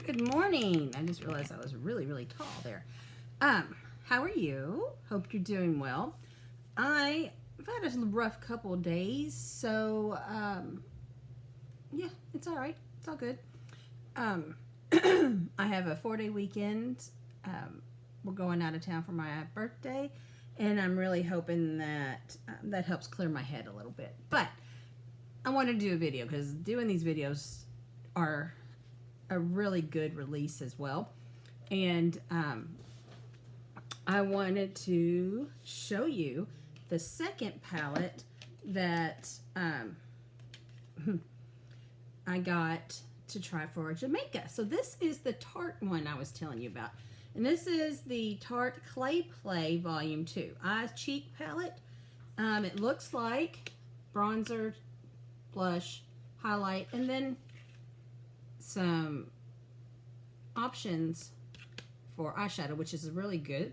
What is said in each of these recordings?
Good morning. I just realized I was really, really tall there. How are you? Hope you're doing well. I've had a rough couple of days, so yeah, it's all right. It's all good. I have a 4-day weekend. We're going out of town for my birthday, and I'm really hoping that that helps clear my head a little bit. But I wanted to do a video because doing these videos are a really good release as well. And I wanted to show you the second palette that I got to try for Jamaica. So this is the Tarte one I was telling you about. And this is the Tarte Clay Play Volume 2 Eyes Cheek Palette. It looks like bronzer, blush, highlight, and then some options for eyeshadow, which is really good.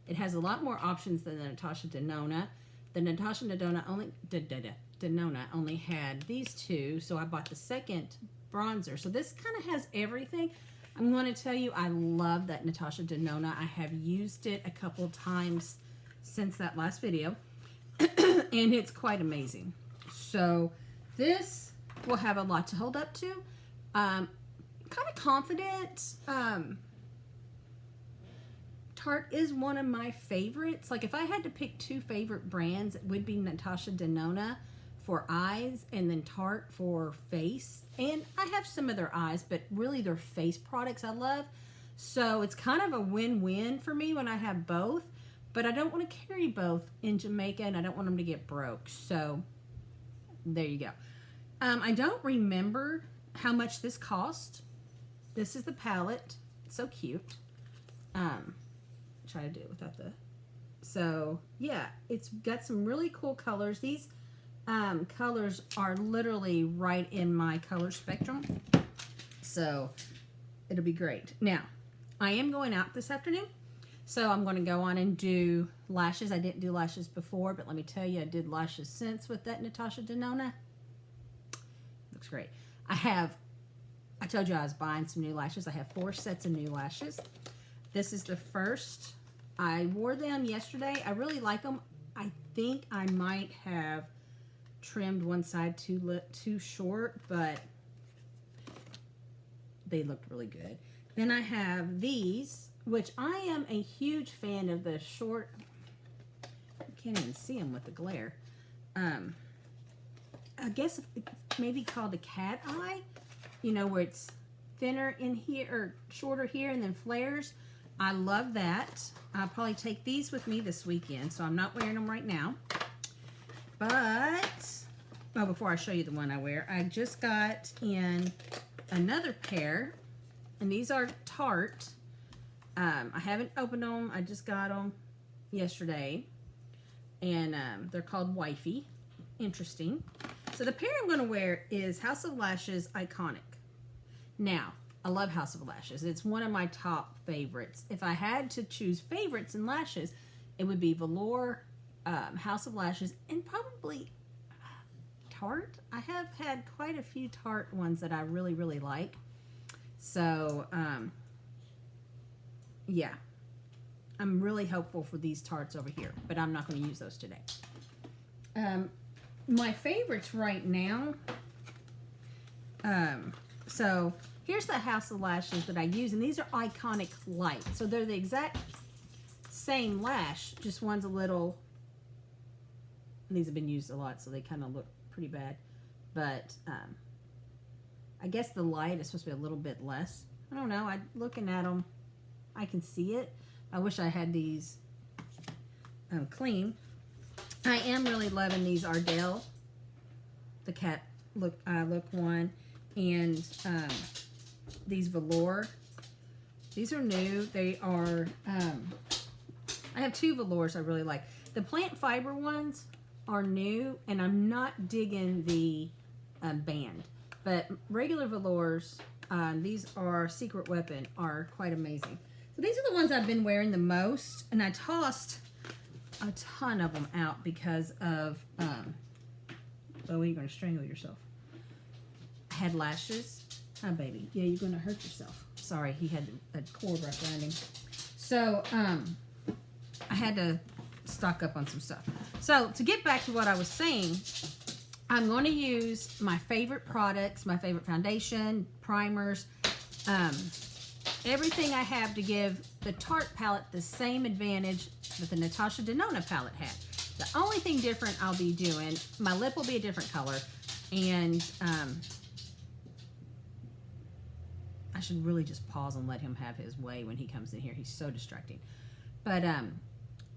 It has a lot more options than the Natasha Denona. The Natasha Denona only had these two, so I bought the second bronzer. So this kind of has everything. I'm going to tell you, I love that Natasha Denona. I have used it a couple times since that last video, and it's quite amazing. So this will have a lot to hold up to. Kind of confident. Tarte is one of my favorites. Like if I had to pick two favorite brands, it would be Natasha Denona for eyes and then Tarte for face. And I have some of their eyes, but really their face products I love. So it's kind of a win-win for me when I have both, but I don't want to carry both in Jamaica and I don't want them to get broke. So there you go. I don't remember how much this cost. This is the palette. It's so cute. Try to do it without the... So, yeah, it's got some really cool colors. These colors are literally right in my color spectrum. So, it'll be great. Now, I am going out this afternoon. So, I'm going to go on and do lashes. I didn't do lashes before, but let me tell you, I did lashes since with that Natasha Denona. Looks great. I told you I was buying some new lashes. I have 4 sets of new lashes. This is the first. I wore them yesterday. I really like them. I think I might have trimmed one side too short, but they looked really good. Then I have these, which I am a huge fan of the short. I can't even see them with the glare. I guess it's maybe called a cat eye. You know, where it's thinner in here or shorter here and then flares. I love that. I'll probably take these with me this weekend, so I'm not wearing them right now. But, oh, before I show you the one I wear, I just got in another pair, and these are Tarte. I haven't opened them. I just got them yesterday, and they're called Wifey. Interesting. So the pair I'm going to wear is House of Lashes Iconic. Now, I love House of Lashes. It's one of my top favorites. If I had to choose favorites in lashes, it would be Velour, House of Lashes, and probably Tarte. I have had quite a few Tarte ones that I really, really like. So, yeah. I'm really hopeful for these Tartes over here, but I'm not going to use those today. My favorites right now, so here's the House of Lashes that I use, and these are Iconic Light. So they're the exact same lash, just one's a little, these have been used a lot, so they kind of look pretty bad. But I guess the light is supposed to be a little bit less. I don't know, looking at them, I can see it. I wish I had these clean. I am really loving these Ardell, the cat look one, and these Velour. These are new. They are, I have 2 Velours I really like. The plant fiber ones are new, and I'm not digging the band. But regular Velours, these are Secret Weapon, are quite amazing. So these are the ones I've been wearing the most, and I tossed a ton of them out because of, oh, you're going to strangle yourself. I had lashes. Hi, baby. Yeah, you're going to hurt yourself. Sorry, he had a cord wrapped around him. So, I had to stock up on some stuff. So, to get back to what I was saying, I'm going to use my favorite products, my favorite foundation, primers, everything I have to give the Tarte palette the same advantage that the Natasha Denona palette had. The only thing different I'll be doing, my lip will be a different color, and I should really just pause and let him have his way when he comes in here. He's so distracting. But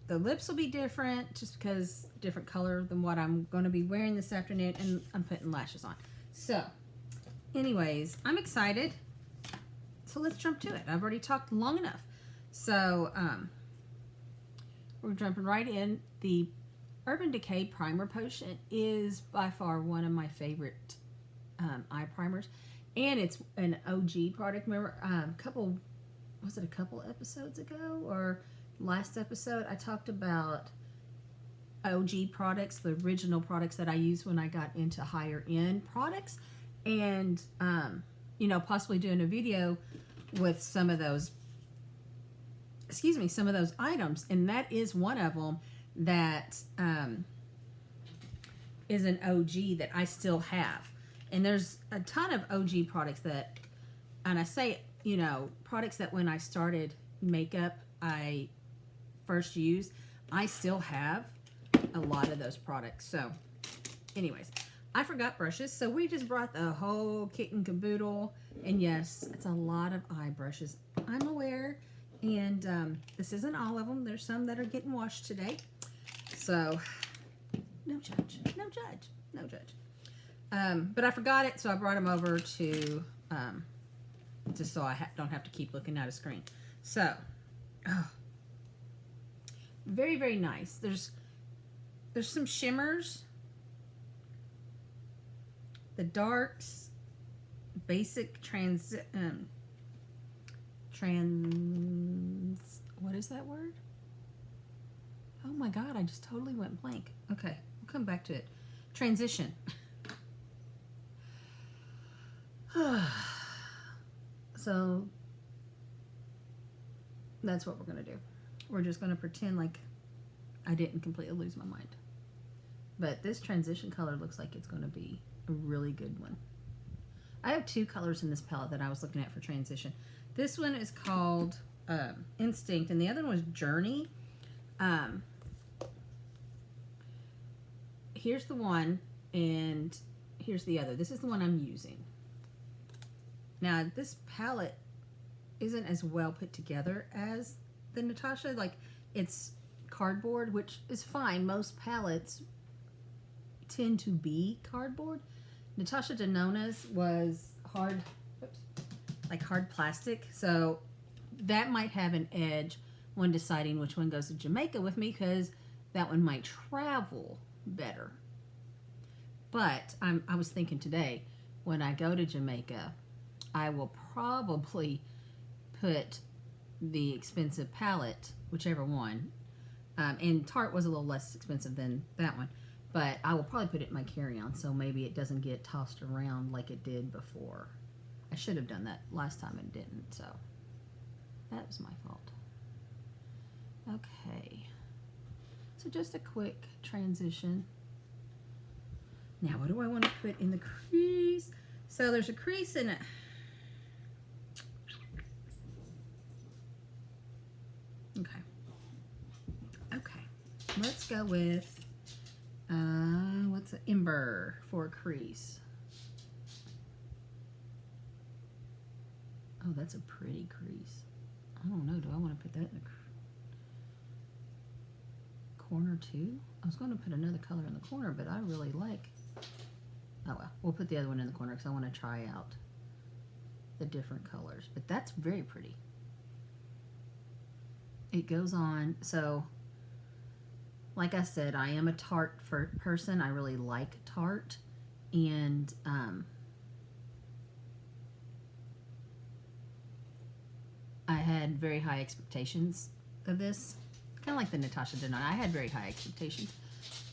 the lips will be different just because different color than what I'm going to be wearing this afternoon, and I'm putting lashes on. So, anyways, I'm excited. So let's jump to it. I've already talked long enough. So, we're jumping right in. The Urban Decay Primer Potion is by far one of my favorite eye primers. And it's an OG product. Remember, a couple episodes ago or last episode, I talked about OG products, the original products that I used when I got into higher end products. And, you know, possibly doing a video with some of those, some of those items. And that is one of them that is an OG that I still have. And there's a ton of OG products that, and I say, you know, products that when I started makeup, I first used. I still have a lot of those products. So, anyways, I forgot brushes. So we just brought the whole kit and caboodle. And yes, it's a lot of eye brushes. I'm aware. And this isn't all of them. There's some that are getting washed today. So, no judge, no judge, no judge. But I forgot it, so I brought them over to, just so I don't have to keep looking at a screen. So, very, very nice. There's some shimmers, the darks, basic what is that word? Oh my God, I just totally went blank. Okay, we'll come back to it. Transition. So that's what we're going to do. We're just going to pretend like I didn't completely lose my mind. But this transition color looks like it's going to be a really good one. I have two colors in this palette that I was looking at for transition. This one is called Instinct, and the other one was Journey. Here's the one, and here's the other. This is the one I'm using. Now, this palette isn't as well put together as the Natasha. Like, it's cardboard, which is fine. Most palettes tend to be cardboard. Natasha Denona's was hard, like hard plastic. So that might have an edge when deciding which one goes to Jamaica with me, because that one might travel better. But I was thinking today, when I go to Jamaica, I will probably put the expensive palette, whichever one, and Tarte was a little less expensive than that one, but I will probably put it in my carry-on so maybe it doesn't get tossed around like it did before. I should have done that last time and didn't, so that was my fault. Okay, so just a quick transition. Now, what do I want to put in the crease? So there's a crease in it. Okay, let's go with, what's an Ember for a crease? Oh, that's a pretty crease. I don't know, do I want to put that in the corner too? I was going to put another color in the corner, but I really like, oh well, we'll put the other one in the corner because I want to try out the different colors, but that's very pretty. It goes on, so like I said, I am a Tarte person. I really like Tarte, and I had very high expectations of this. Kind of like the Natasha Denona. I had very high expectations,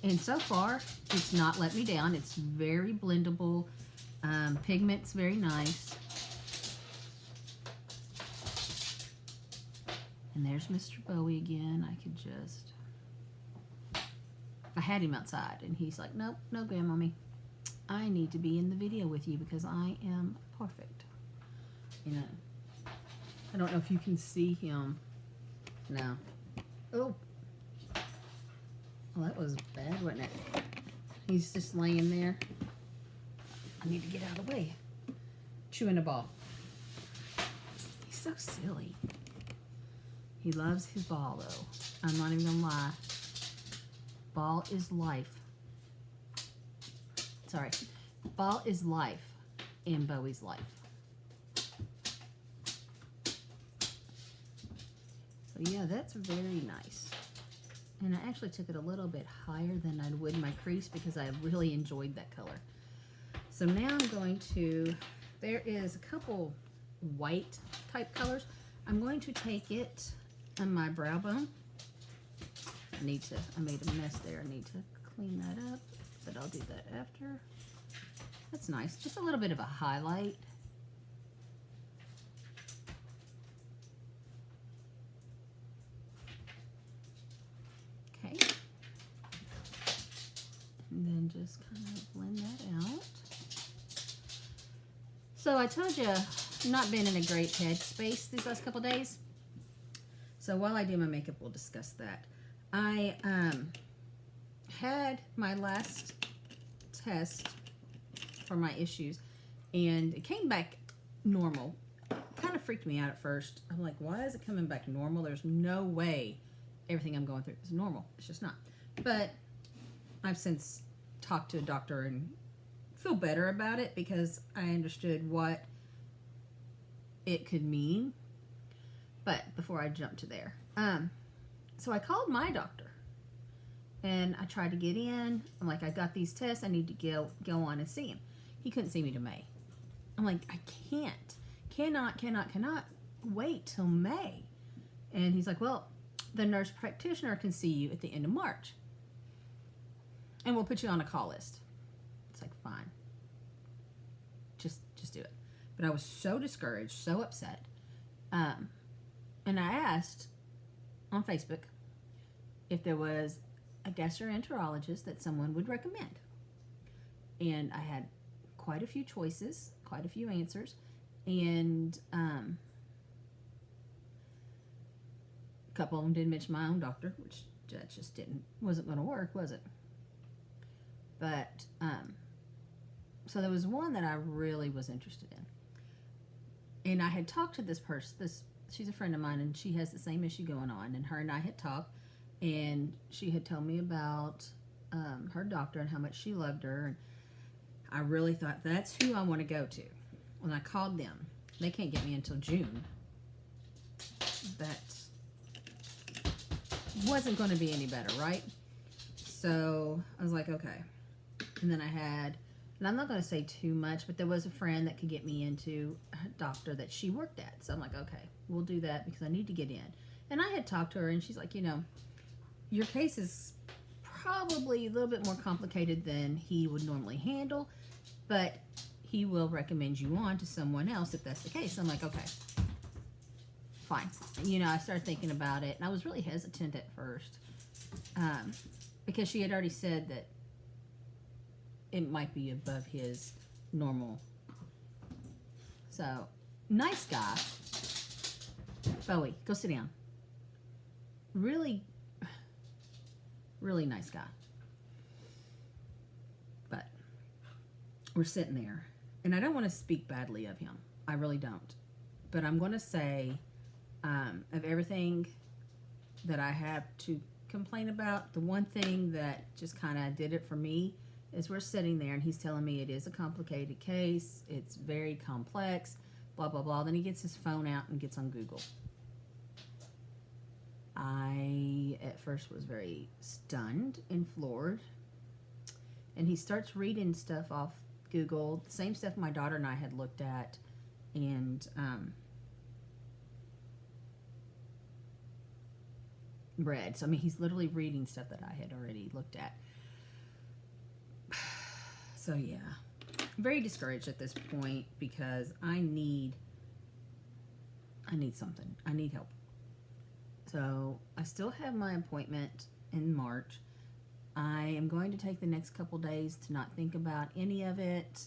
and so far it's not let me down. It's very blendable. Pigment's very nice. And there's Mr. Bowie again. I could just... I had him outside, and he's like, nope, no, Grandmommy. I need to be in the video with you because I am perfect. You know. I don't know if you can see him. No. Oh. Well, that was bad, wasn't it? He's just laying there. I need to get out of the way. Chewing a ball. He's so silly. He loves his ball, though. I'm not even gonna lie. Ball is life. Sorry. Ball is life in Bowie's life. So yeah, that's very nice. And I actually took it a little bit higher than I would my crease because I really enjoyed that color. So now I'm going to, there is a couple white type colors. I'm going to take it on my brow bone. I made a mess there. I need to clean that up, but I'll do that after. That's nice. Just a little bit of a highlight. Okay. And then just kind of blend that out. So I told you, I've not been in a great headspace these last couple days. So while I do my makeup, we'll discuss that. I had my last test for my issues, and it came back normal. Kind of freaked me out at first. I'm like, why is it coming back normal? There's no way everything I'm going through is normal. It's just not. But I've since talked to a doctor and feel better about it because I understood what it could mean. But before I jump to there, so I called my doctor and I tried to get in. I'm like, I got these tests. I need to go on and see him. He couldn't see me till May. I'm like, I cannot wait till May. And he's like, well, the nurse practitioner can see you at the end of March. And we'll put you on a call list. It's like, fine. Just do it. But I was so discouraged, so upset. And I asked on Facebook if there was a gastroenterologist that someone would recommend. And I had quite a few choices, quite a few answers. And a couple of them did mention my own doctor, which that just wasn't going to work, was it? But, so there was one that I really was interested in. And I had talked to this person, she's a friend of mine, and she has the same issue going on. And her and I had talked, and she had told me about her doctor and how much she loved her. And I really thought, that's who I want to go to. When I called them, they can't get me until June. That wasn't going to be any better, right? So I was like, okay. And then I had, and I'm not going to say too much, but there was a friend that could get me into a doctor that she worked at. So I'm like, okay, we'll do that because I need to get in. And I had talked to her, and she's like, you know, your case is probably a little bit more complicated than he would normally handle, but he will recommend you on to someone else if that's the case. So I'm like, okay, fine. You know, I started thinking about it, and I was really hesitant at first because she had already said that it might be above his normal. So, nice guy. Bowie, go sit down. Really, really nice guy. But we're sitting there, and I don't want to speak badly of him. I really don't. But I'm going to say, of everything that I have to complain about, the one thing that just kind of did it for me is we're sitting there and he's telling me it is a complicated case, it's very complex, blah, blah, blah. Then he gets his phone out and gets on Google. I, at first, was very stunned and floored. And he starts reading stuff off Google, the same stuff my daughter and I had looked at, and read. So, I mean, he's literally reading stuff that I had already looked at. So, yeah, very discouraged at this point because I need something. I need help. So I still have my appointment in March. I am going to take the next couple days to not think about any of it.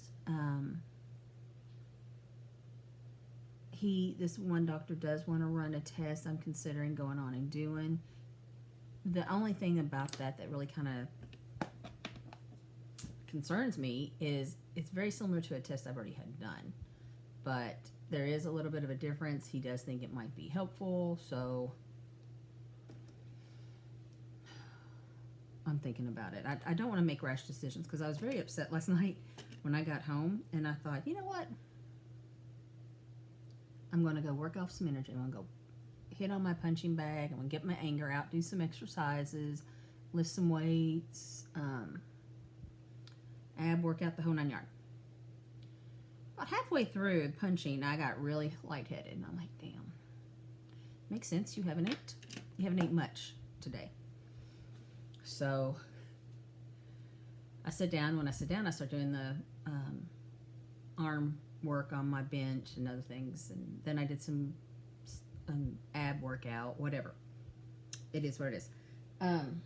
This one doctor does want to run a test. I'm considering going on and doing. The only thing about that really kind of concerns me is it's very similar to a test I've already had done, but there is a little bit of a difference. He does think it might be helpful, so I'm thinking about it. I don't want to make rash decisions because I was very upset last night when I got home, and I thought, you know what? I'm going to go work off some energy. I'm going to go hit on my punching bag. I'm going to get my anger out, do some exercises, lift some weights, ab workout, the whole 9 yards. About halfway through punching, I got really lightheaded, and I'm like, damn. Makes sense. You haven't ate much today. So I sit down. When I sit down, I start doing the arm work on my bench and other things, and then I did some ab workout, whatever. It is what it is. And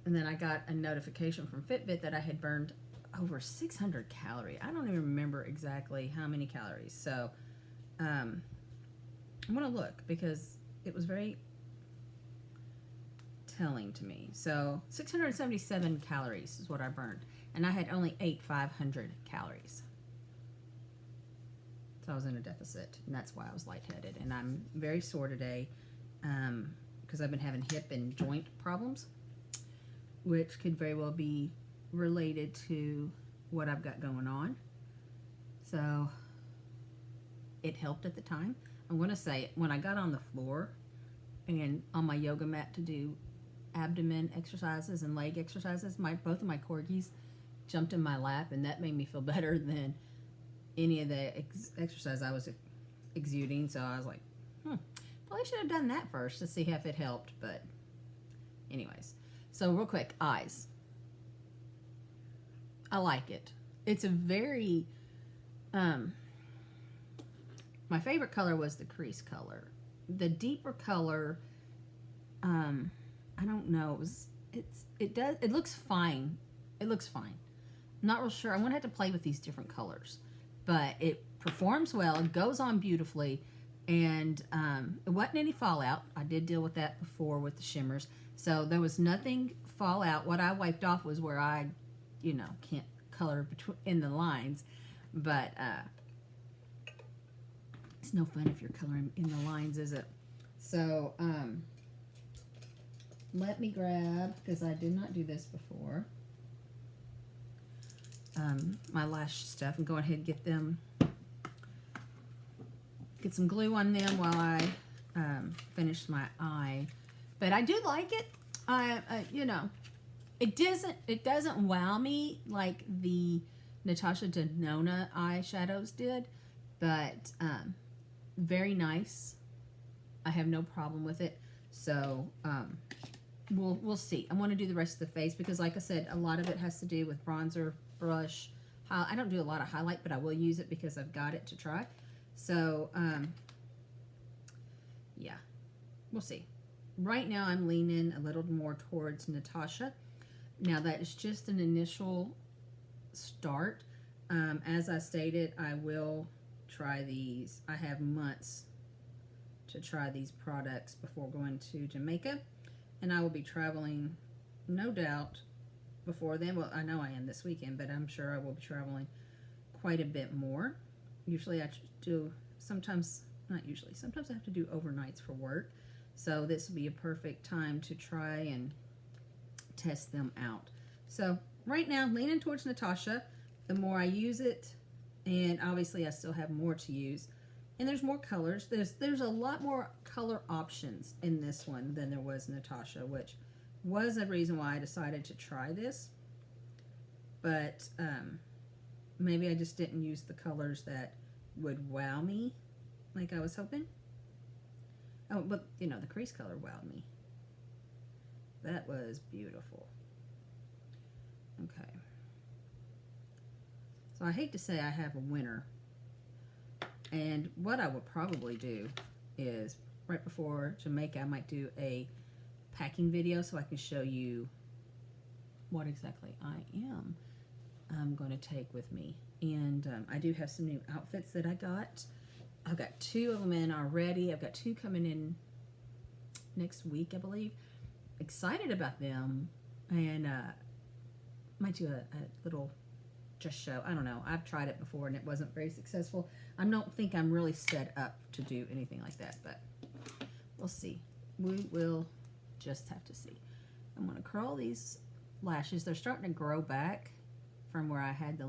then I got a notification from Fitbit that I had burned over 600 calories. I don't even remember exactly how many calories. So I'm going to look because it was very telling to me. So 677 calories is what I burned, and I had only ate 500 calories. So I was in a deficit, and that's why I was lightheaded. And I'm very sore today because I've been having hip and joint problems, which could very well be related to what I've got going on. So it helped at the time. I'm going to say, when I got on the floor and on my yoga mat to do abdomen exercises and leg exercises, both of my corgis jumped in my lap, and that made me feel better than any of the exercise I was exuding. So I was like, probably should have done that first to see if it helped. But anyways, so real quick, eyes. I like it. It's a very my favorite color was the crease color. The deeper color, I don't know. It looks fine. It looks fine. I'm not real sure. I'm gonna have to play with these different colors, but it performs well. It goes on beautifully, and it wasn't any fallout. I did deal with that before with the shimmers, so there was nothing fallout. What I wiped off was where I, can't color in the lines, but it's no fun if you're coloring in the lines, is it? So let me grab, because I did not do this before, my lash stuff, and go ahead and get some glue on them while I finish my eye. But I do like it. It doesn't wow me like the Natasha Denona eyeshadows did, but very nice. I have no problem with it. So we'll see. I want to do the rest of the face because, like I said, a lot of it has to do with bronzer, brush. I don't do a lot of highlight, but I will use it because I've got it to try. So yeah, we'll see. Right now I'm leaning a little more towards Natasha. Now that is just an initial start. As I stated, I will try these. I have months to try these products before going to Jamaica, and I will be traveling, no doubt, before then. Well, I know I am this weekend, but I'm sure I will be traveling quite a bit more. Usually I do, sometimes I have to do overnights for work, so this will be a perfect time to try and test them out. So right now, leaning towards Natasha. The more I use it, and obviously I still have more to use, and there's more colors. There's a lot more color options in this one than there was Natasha, which was a reason why I decided to try this. But maybe I just didn't use the colors that would wow me like I was hoping. Oh, but the crease color wowed me. That was beautiful. Okay. So I hate to say I have a winner. And what I would probably do is right before Jamaica, I might do a packing video so I can show you what exactly I'm going to take with me. And I do have some new outfits that I got. I've got 2 of them in already. I've got 2 coming in next week, I believe. Excited about them, and might do a little just show. I don't know. I've tried it before and it wasn't very successful. I don't think I'm really set up to do anything like that, but we'll see. We will just have to see. I'm going to curl these lashes. They're starting to grow back from where I had the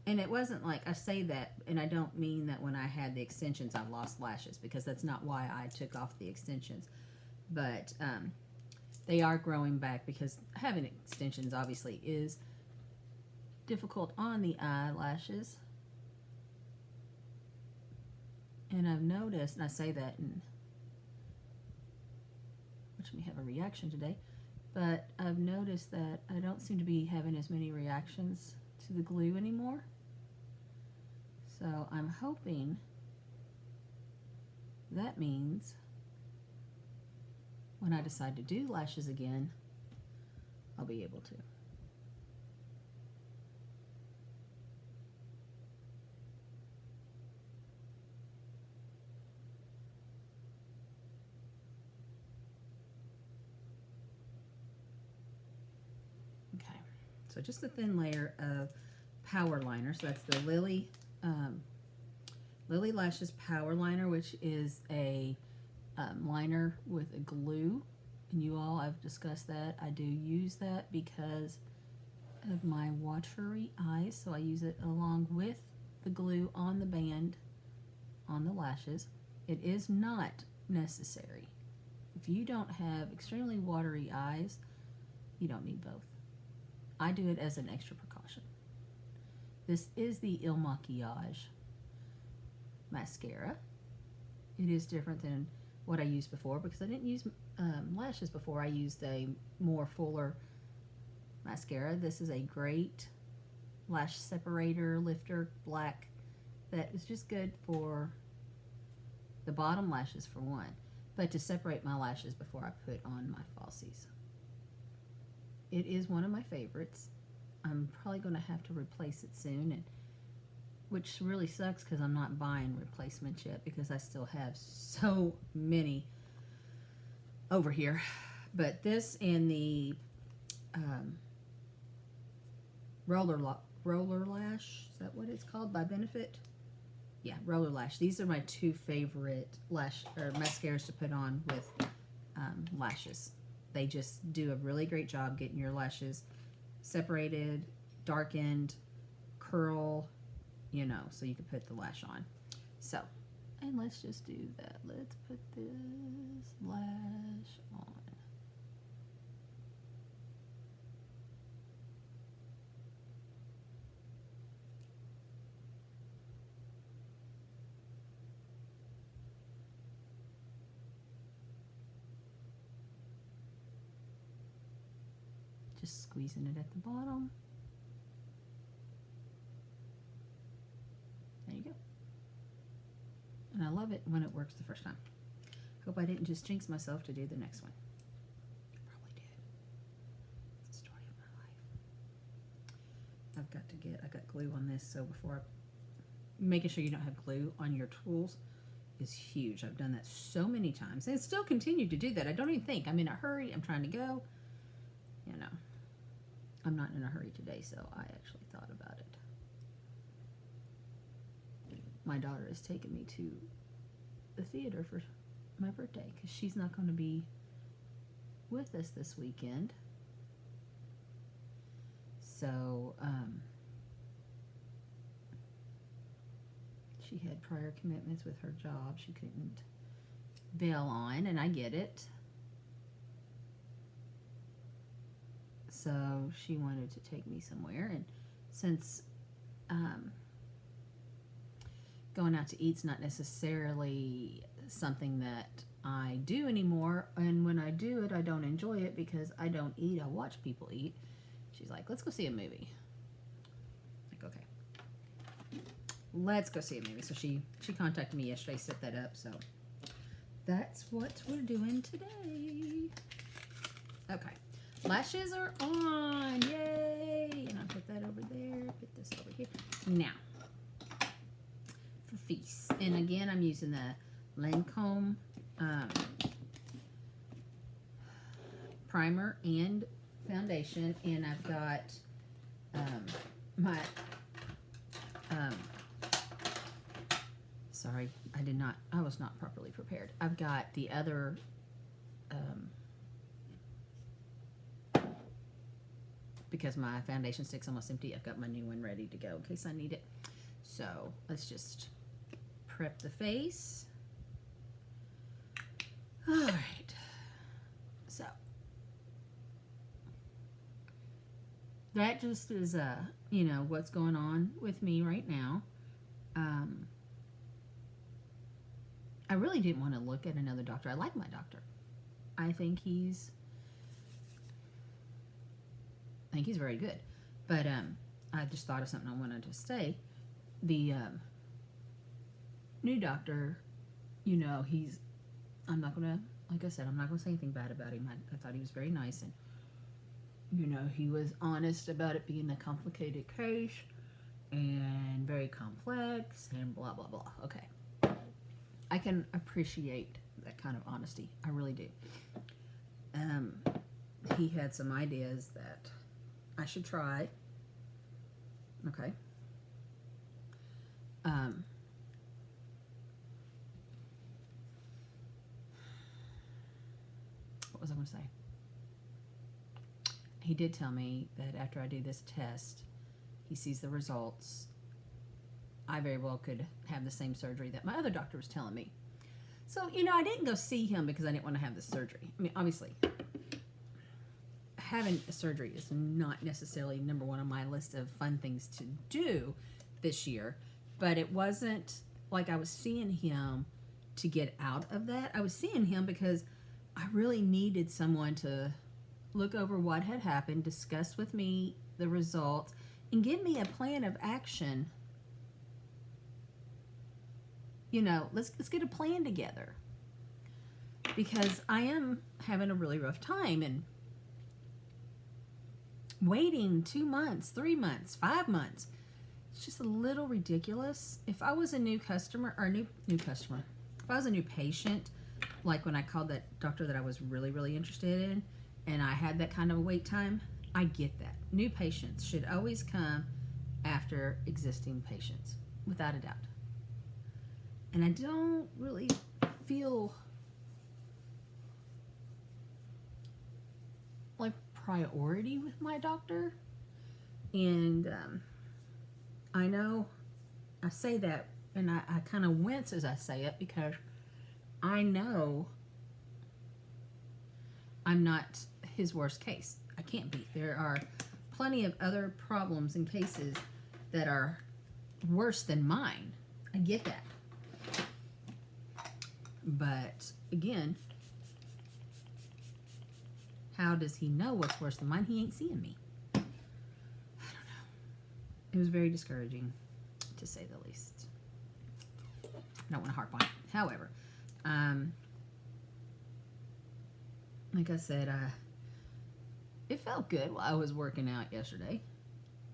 and it wasn't like, I say that and I don't mean that when I had the extensions I lost lashes, because that's not why I took off the extensions, but they are growing back, because having extensions obviously is difficult on the eyelashes. And I've noticed, and I say that and watch me have a reaction today, but I've noticed that I don't seem to be having as many reactions to the glue anymore. So I'm hoping that means when I decide to do lashes again, I'll be able to. Okay, so just a thin layer of power liner. So that's the Lily Lashes Power Liner, which is a liner with a glue. And you all, I've discussed that. I do use that because of my watery eyes, so I use it along with the glue on the band on the lashes. It is not necessary. If you don't have extremely watery eyes, you don't need both. I do it as an extra precaution. This is the Il Maquillage mascara. It is different than what I used before, because I didn't use lashes before. I used a more fuller mascara. This is a great lash separator lifter, black, that is just good for the bottom lashes for one, but to separate my lashes before I put on my falsies. It is one of my favorites. I'm probably going to have to replace it soon, and which really sucks because I'm not buying replacements yet, because I still have so many over here. But this and the roller lash, is that what it's called, by Benefit? Yeah, roller lash. These are my 2 favorite lash or mascaras to put on with lashes. They just do a really great job getting your lashes separated, darkened, curl, you know, so you can put the lash on. So, and let's just do that. Let's put this lash on. Just squeezing it at the bottom. There you go. And I love it when it works the first time. Hope I didn't just jinx myself to do the next one. I probably did. It's the story of my life. I got glue on this, so before making sure you don't have glue on your tools is huge. I've done that so many times and still continue to do that. I don't even think. I'm in a hurry. I'm trying to go. You know, I'm not in a hurry today, so I actually thought about it. My daughter has taken me to the theater for my birthday because she's not going to be with us this weekend. So, she had prior commitments with her job she couldn't bail on, and I get it. So she wanted to take me somewhere, and since going out to eat's not necessarily something that I do anymore, and when I do it, I don't enjoy it because I don't eat, I watch people eat. She's like, let's go see a movie. Like, okay. let's go see a movie. So she contacted me yesterday, set that up. So that's what we're doing today. Okay. Lashes are on. Yay. And I'll put that over there. Put this over here. Now, for Feast. And again, I'm using the Lancome primer and foundation. And I've got my... sorry, I was not properly prepared. I've got the other... because my foundation stick's almost empty, I've got my new one ready to go in case I need it. So let's just prep the face. All right. So that just is, you know, what's going on with me right now. I really didn't want to look at another doctor. I like my doctor. I think he's very good. But I just thought of something I wanted to say. The new doctor, you know, I'm not going to, like I said, I'm not going to say anything bad about him. I thought he was very nice. And, you know, he was honest about it being a complicated case and very complex and blah, blah, blah. Okay. I can appreciate that kind of honesty. I really do. He had some ideas that I should try. Okay. What was I going to say? He did tell me that after I do this test, he sees the results, I very well could have the same surgery that my other doctor was telling me. So, you know, I didn't go see him because I didn't want to have the surgery. I mean, obviously, having a surgery is not necessarily number one on my list of fun things to do this year, but it wasn't like I was seeing him to get out of that. I was seeing him because I really needed someone to look over what had happened, discuss with me the results, and give me a plan of action. You know, let's get a plan together, because I am having a really rough time, and waiting 2 months, 3 months, 5 months, it's just a little ridiculous. If I was a new customer, or new customer, if I was a new patient, like when I called that doctor that I was really, really interested in, and I had that kind of a wait time, I get that. New patients should always come after existing patients, without a doubt. And I don't really feel like priority with my doctor. And I know I say that, and I kind of wince as I say it, because I know I'm not his worst case. I can't be. There are plenty of other problems and cases that are worse than mine. I get that. But again, how does he know what's worse than mine? He ain't seeing me. I don't know. It was very discouraging, to say the least. I don't want to harp on it. However, like I said, it felt good while I was working out yesterday.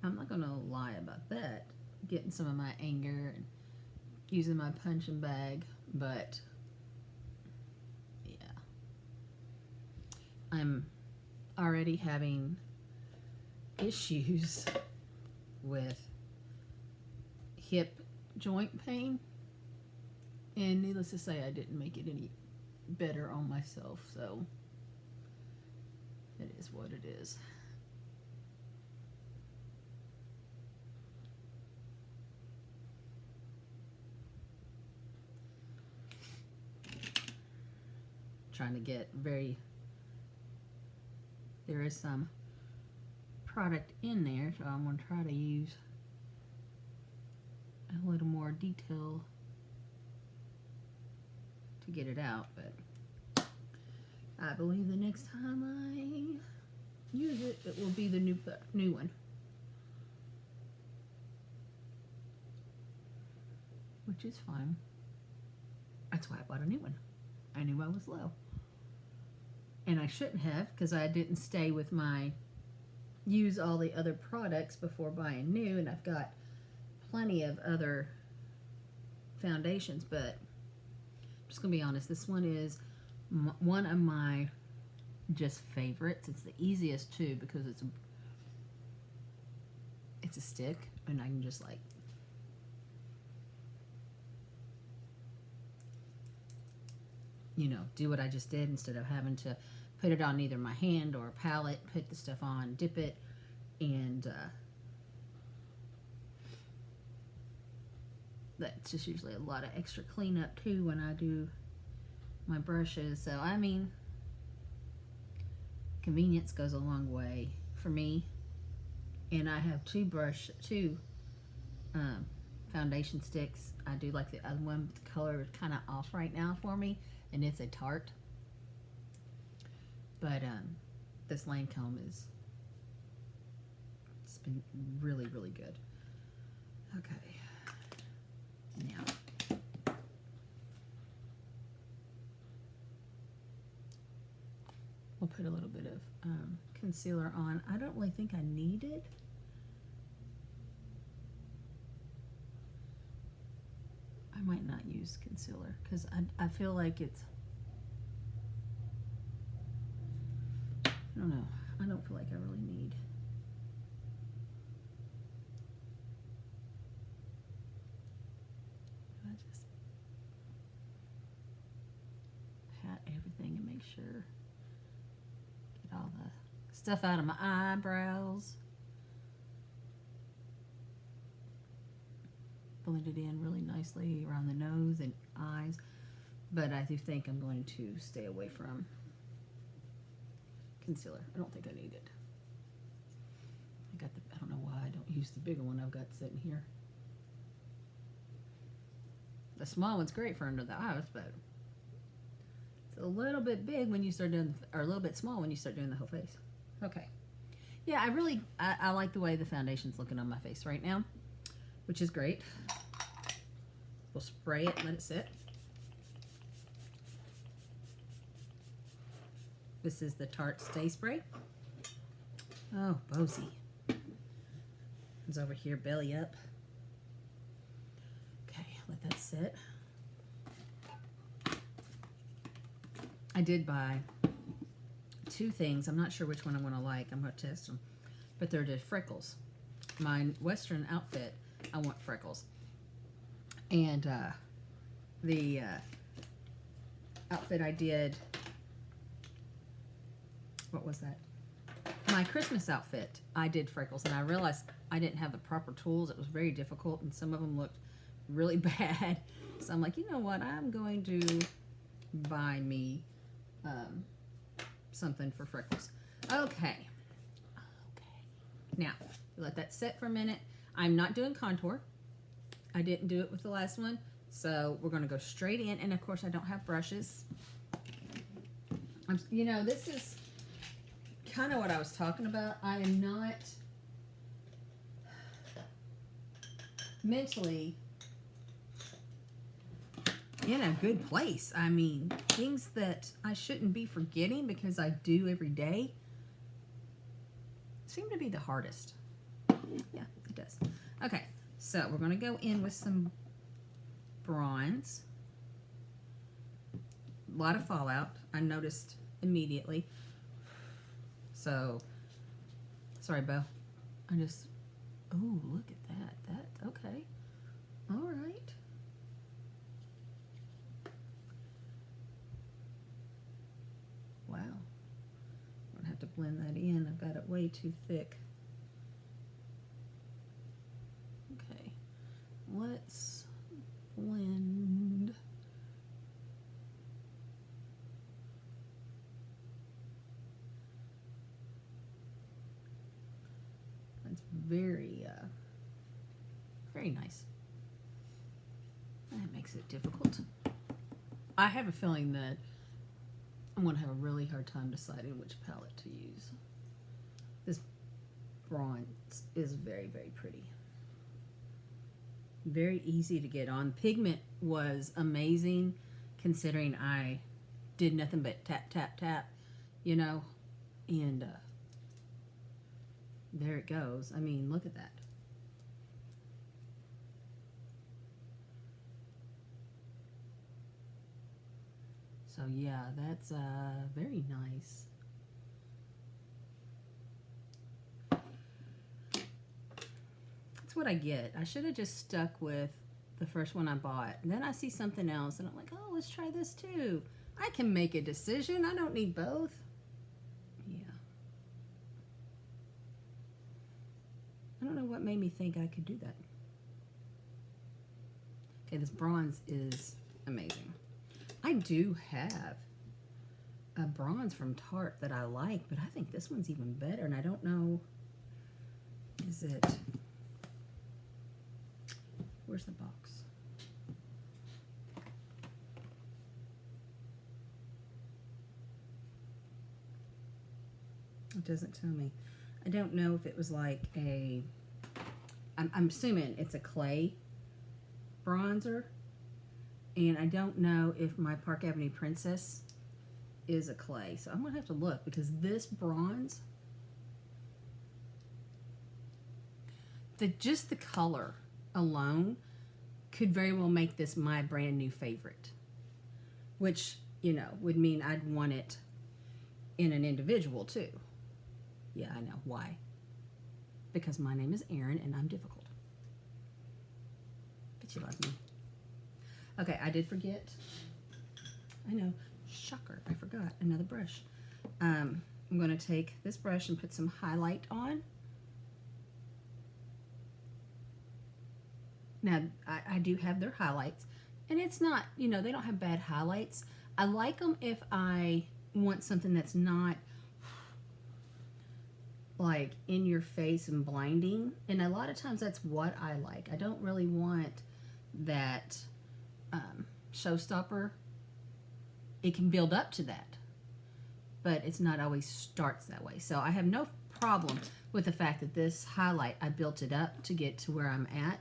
I'm not going to lie about that. Getting some of my anger and using my punching bag, but yeah. I'm already having issues with hip joint pain, and needless to say, I didn't make it any better on myself, so it is what it is. Trying to get there is some product in there, so I'm going to try to use a little more detail to get it out, but I believe the next time I use it, it will be the new one. which is fine. That's why I bought a new one. I knew I was low. And I shouldn't have, because I didn't stay with use all the other products before buying new, and I've got plenty of other foundations, but I'm just going to be honest, this one is one of my just favorites. It's the easiest too, because it's a stick, and I can just like do what I just did instead of having to put it on either my hand or a palette, put the stuff on, dip it, and that's just usually a lot of extra cleanup too when I do my brushes. So I mean, convenience goes a long way for me. And I have two foundation sticks. I do like the other one, but the color is kind of off right now for me, and it's a Tarte. But this Lancome it's been really, really good. Okay, now we'll put a little bit of concealer on. I don't really think I need it. I might not use concealer because I feel like it's, I don't know, I don't feel like I really need. I just pat everything and make sure, get all the stuff out of my eyebrows. Blend it in really nicely around the nose and eyes, but I do think I'm going to stay away from concealer. I don't think I need it. I don't know why I don't use the bigger one I've got sitting here. The small one's great for under the eyes, but it's a little bit big when you start doing, or a little bit small when you start doing the whole face. Okay. Yeah, I like the way the foundation's looking on my face right now, which is great. We'll spray it and let it sit. This is the Tarte Stay Spray. Oh, Bosie. It's over here, belly up. Okay, let that sit. I did buy two things. I'm not sure which one I'm going to like. I'm going to test them. But they're the freckles. My Western outfit, I want freckles. And the outfit I did, what was that? My Christmas outfit, I did freckles, and I realized I didn't have the proper tools. It was very difficult, and some of them looked really bad. So I'm like, you know what? I'm going to buy me something for freckles. Okay. Now, let that sit for a minute. I'm not doing contour. I didn't do it with the last one, so we're going to go straight in. And of course, I don't have brushes. This is kind of what I was talking about. I am not mentally in a good place. I mean, things that I shouldn't be forgetting because I do every day seem to be the hardest. Yeah, it does. Okay. So we're going to go in with some bronze. A lot of fallout, I noticed immediately. So, sorry, Bo. Oh, look at that. Okay. All right. Wow. I'm going to have to blend that in. I've got it way too thick. Let's blend. That's very, very nice. That makes it difficult. I have a feeling that I'm going to have a really hard time deciding which palette to use. This bronze is very, very pretty. Very easy to get on. Pigment was amazing considering I did nothing but tap, tap, tap, you know, and there it goes. I mean, look at that. So yeah, that's very nice. That's what I get. I should have just stuck with the first one I bought. And then I see something else and I'm like, oh, let's try this too. I can make a decision. I don't need both. Yeah. I don't know what made me think I could do that. Okay, this bronze is amazing. I do have a bronze from Tarte that I like, but I think this one's even better, and I don't know, is it, where's the box? It doesn't tell me. I don't know if it was like a, I'm assuming it's a clay bronzer. And I don't know if my Park Avenue Princess is a clay. So I'm going to have to look because this bronze, just the color alone could very well make this my brand new favorite. Which, you know, would mean I'd want it in an individual too. Yeah, I know. Why? Because my name is Erin and I'm difficult. But you love me. Okay, I did forget. I know, shocker, I forgot another brush. I'm going to take this brush and put some highlight on. Now, I do have their highlights, and it's not, you know, they don't have bad highlights. I like them if I want something that's not like in your face and blinding, and a lot of times that's what I like. I don't really want that showstopper. It can build up to that, but it's not always starts that way. So I have no problem with the fact that this highlight, I built it up to get to where I'm at,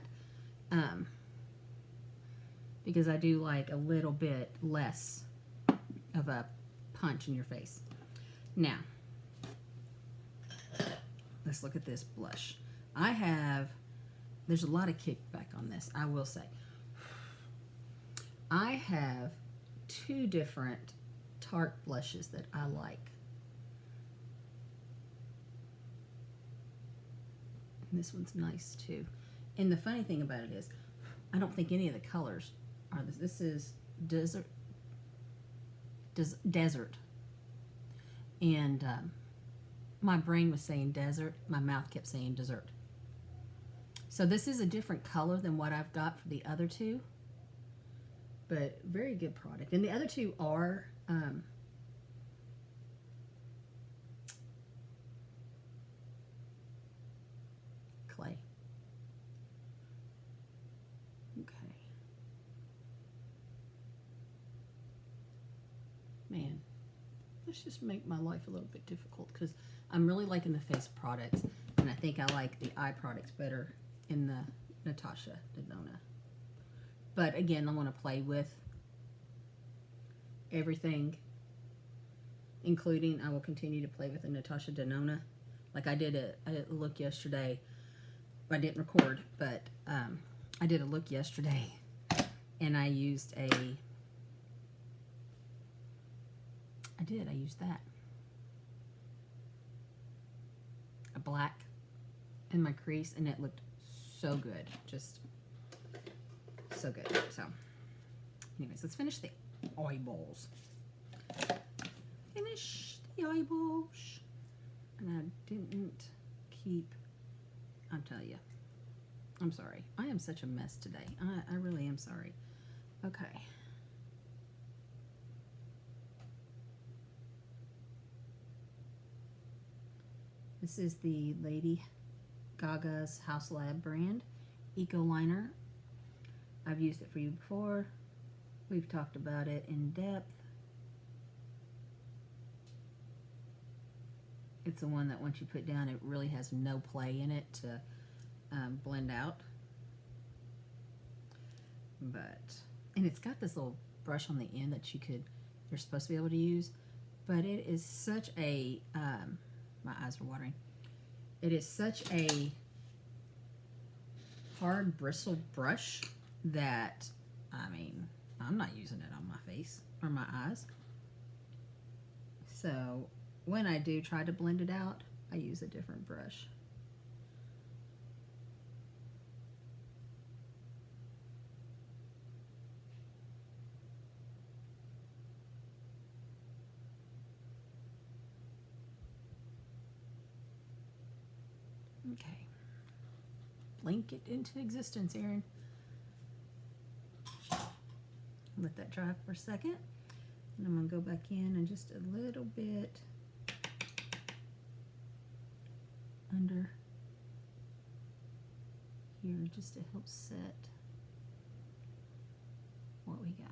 because I do like a little bit less of a punch in your face. Now, let's look at this blush. There's a lot of kickback on this, I will say. I have two different Tarte blushes that I like. And this one's nice too. And the funny thing about it is, I don't think any of the colors are this. This is Desert. And my brain was saying desert. My mouth kept saying dessert. So this is a different color than what I've got for the other two. But very good product. And the other two are clay. Okay. Man, let's just make my life a little bit difficult because I'm really liking the face products, and I think I like the eye products better in the Natasha Denona. But again, I want to play with everything, including I will continue to play with the Natasha Denona. Like I did a look yesterday. I didn't record, but I did a look yesterday, and I used I used that. A black in my crease, and it looked so good. Just so good. So, anyways, let's finish the eyeballs. Finish the eyeballs. And I didn't keep, I'll tell you. I'm sorry. I am such a mess today. I really am sorry. Okay. This is the Lady Gaga's House Lab brand Eco Liner. I've used it for you before. We've talked about it in depth. It's the one that once you put down, it really has no play in it to blend out. and it's got this little brush on the end that you're supposed to be able to use, but it is such a, my eyes are watering. It is such a hard bristle brush that, I mean, I'm not using it on my face or my eyes. So when I do try to blend it out, I use a different brush. Okay. Blink it into existence, Erin. Let that dry for a second. And I'm going to go back in and just a little bit under here just to help set what we got.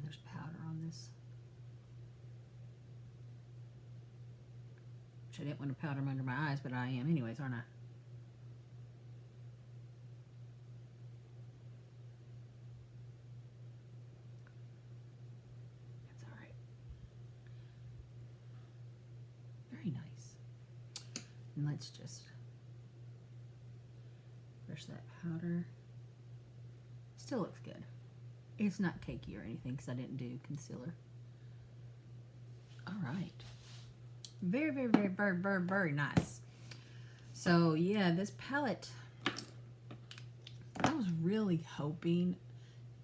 There's powder on this. Which I didn't want to powder them under my eyes, but I am anyways, aren't I? That's all right. Very nice. And let's just brush that powder. Still looks good. It's not cakey or anything because I didn't do concealer. All right. Very, very, very, very, very, very nice. So yeah, this palette, I was really hoping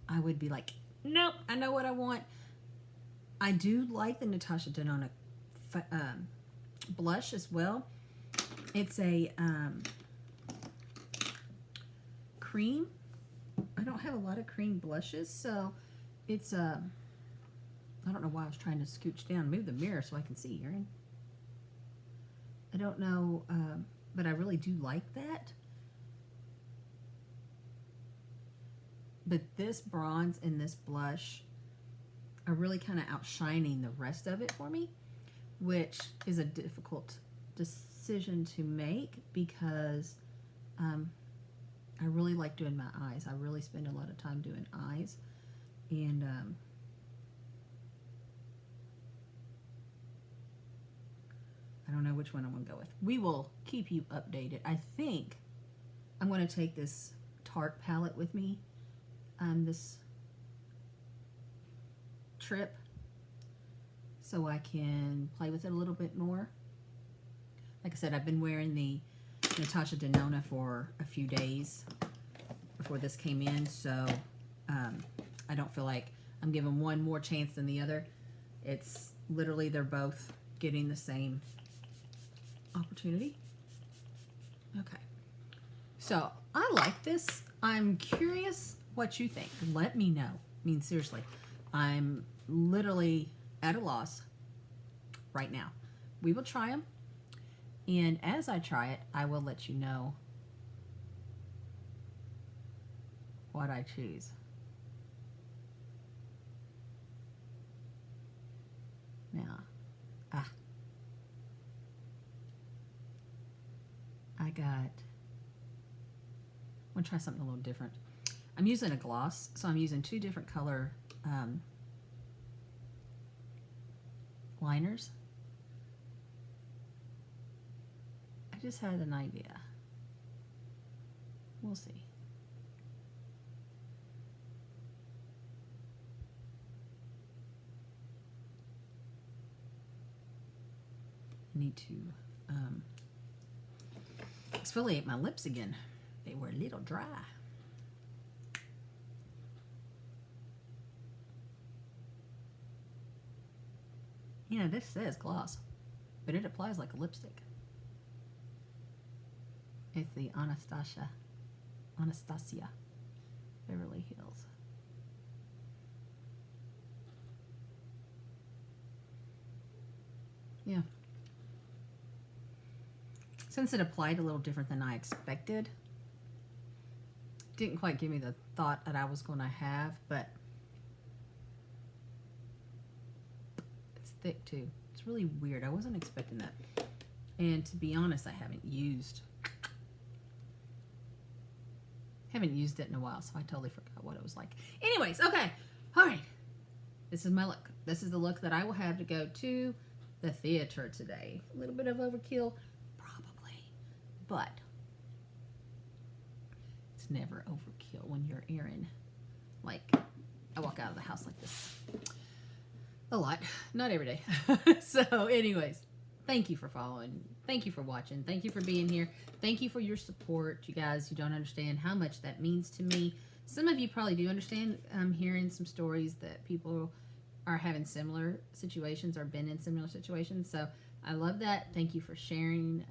I would be like, nope, I know what I want. I do like the Natasha Denona blush as well. It's a cream. I don't have a lot of cream blushes, so it's I don't know why I was trying to scooch down. Move the mirror so I can see, Erin. I don't know, but I really do like that. But this bronze and this blush are really kind of outshining the rest of it for me, which is a difficult decision to make because I really like doing my eyes. I really spend a lot of time doing eyes, and I don't know which one I'm going to go with. We will keep you updated. I think I'm going to take this Tarte palette with me on this trip so I can play with it a little bit more. Like I said, I've been wearing the Natasha Denona for a few days before this came in, so I don't feel like I'm giving one more chance than the other. It's literally, they're both getting the same opportunity. Okay, so I like this. I'm curious what you think. Let me know. I mean, seriously, I'm literally at a loss right now. We will try them, and as I try it, I will let you know what I choose. Now, I want to try something a little different. I'm using a gloss, so I'm using two different color liners. I just had an idea. We'll see. I need to exfoliate my lips again. They were a little dry. You know, this says gloss, but it applies like a lipstick. It's the Anastasia Beverly Hills. Yeah. Since it applied a little different than I expected, didn't quite give me the thought that I was going to have, but it's thick too. It's really weird. I wasn't expecting that. And to be honest, I haven't used it in a while, so I totally forgot what it was like. Anyways, okay. All right. This is my look. This is the look that I will have to go to the theater today. A little bit of overkill, probably. But it's never overkill when you're Erin. Like, I walk out of the house like this a lot. Not every day. So, anyways, thank you for following. Thank you for watching. Thank you for being here. Thank you for your support. You guys, you don't understand how much that means to me. Some of you probably do understand. I'm hearing some stories that people are having similar situations or been in similar situations. So I love that. Thank you for sharing.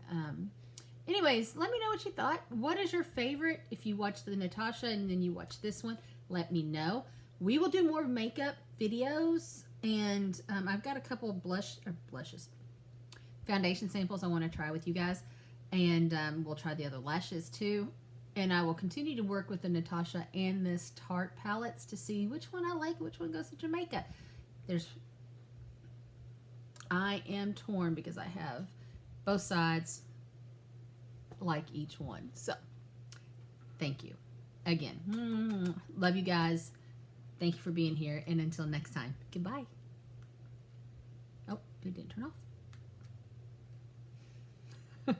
Anyways, let me know what you thought. What is your favorite? If you watched the Natasha and then you watch this one, let me know. We will do more makeup videos. And I've got a couple of blushes, foundation samples I want to try with you guys. And we'll try the other lashes too. And I will continue to work with the Natasha and this Tarte palettes to see which one I like, which one goes to Jamaica. I am torn because I have both sides, like each one. So, thank you. Again, love you guys. Thank you for being here. And until next time, goodbye. Oh, it didn't turn off.